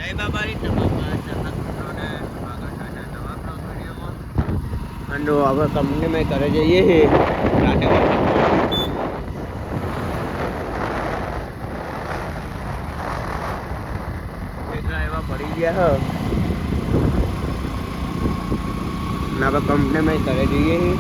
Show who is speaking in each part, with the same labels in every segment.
Speaker 1: જય બાબારી તમામ મિત્રોને સ્વાગત છે નવા બ્લોગ વિડીયોમાં. અને હવે કંપનીમાં ઘરે જઈએ છીએ રાતે એટલા એવા પડી ગયા હ ને હવે કંપનીમાં ઘરે જઈએ છીએ.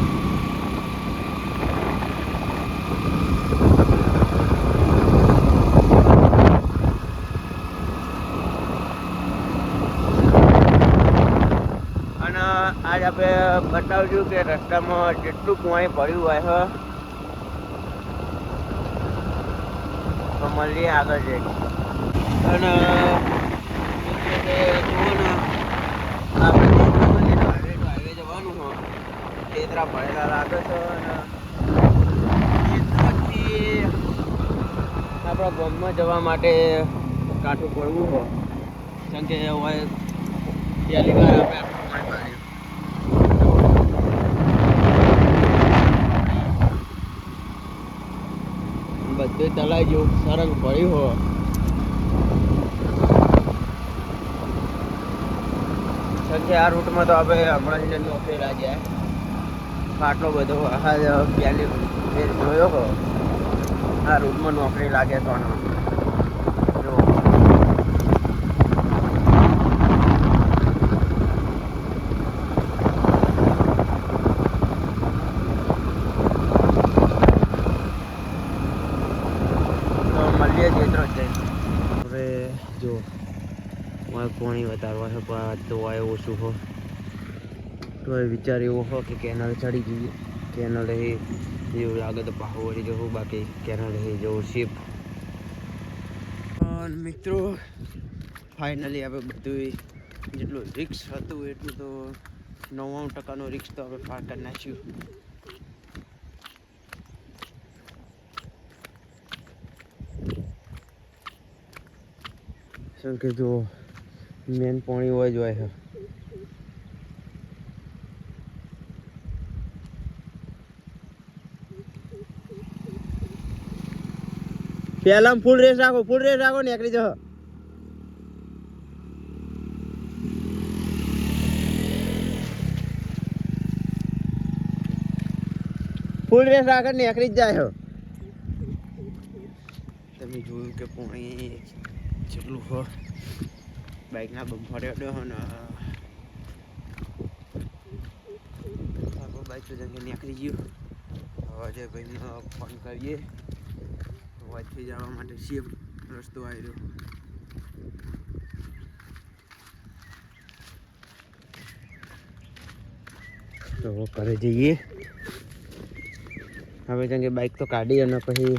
Speaker 1: આજ આપણે બતાવજો કે રસ્તામાં જેટલું પાણી પડ્યું હોય તો મળીએ આગળ જઈ. અને આપણે હાઈવે જવાનું હોય તેતરા ભરેલા લાગે છે અને આપણા ગામમાં જવા માટે કાઠું પડવું હોય કેમ કે હોય પહેલી વાર આપણે બધું તલાઈ જેવું સરંગ પડ્યું હોય કે આ રૂટમાં તો આપણે હમણાં જ નોકરેલા જાય આટલો બધો પહેલી જોયો હો આ રૂટમાં નોકરી લાગે તો હવે જો પાણી વધારવા છે પણ તો વાય ઓછું હો તો એ વિચાર એવો હો કે કેનાલ ચડી જઈએ. કેનાલ એવું લાગે તો પાહો વળી જવું બાકી કેનાલ જવું શિપ. મિત્રો ફાઇનલી આપણે બધું જેટલું રિક્સ હતું એટલું તો 99% રિક્સ તો આપણે પાર કરી નાખ્યું. શું કે જો મેન પાણી હોય જ હોય છે. પહેલા ફૂલ રેસ રાખો ને એકડી જહ ફૂલ રેસ રાખો ને એકડી જ જાય. તમે જોયું કે પાણી જેટલું હો બાઇકના બમ્ફર અડ્યો ને બાઇક તો જંગે નીકળી ગયું. હવે જે ભાઈને ફોન કરીએ વાંચી જવા માટે સેફ રસ્તો આવી રહ્યો. તો ઘરે જઈએ હવે જંગે બાઇક તો કાઢી અને પછી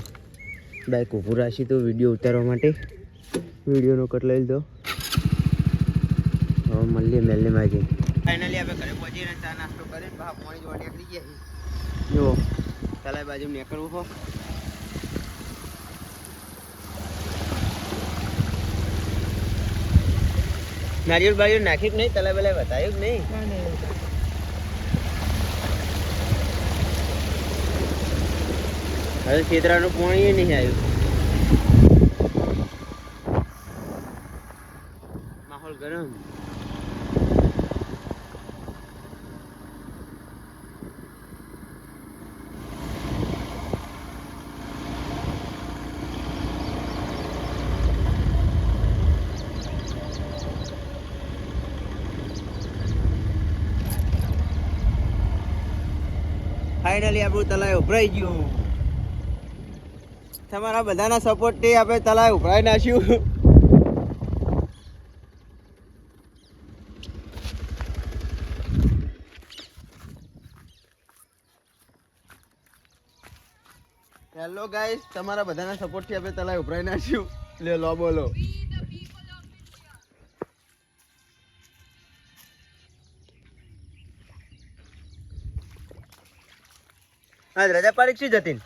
Speaker 1: બાઇક ઊભું રાખી તો વિડીયો ઉતારવા માટે વિડીયોનો કટ લઈ લીધો. હવે મળીએ મેલનેમાં જઈએ. ફાઇનલી આપણે ઘરે પહોંચીને ચા નાસ્તો કરીને બહાર પાણી જોવા નીકળી ગયા છીએ. જો તલાઈ બાજુ નીકળવું હો નારિયેળ બારિયેળ નાખ્યું જ નહીં તલાઈ બલાઈ બતાવ્યું જ નહીં. હવે ખેતરાનું પાણી નહીં આવ્યું. માહોલ ગરમ. ફાઇનલી આપણું તલાય ઉભરાઈ ગયું. તમારા બધાના સપોર્ટથી આપણે તલાય ઉભરાઈ નાખ્યું. હેલો ગાઈસ, તમારા બધાના સપોર્ટથી આપણે તલાય ઉભરાઈ નાખ્યું. લે લો બોલો. આજ રજા પાડી શું જતી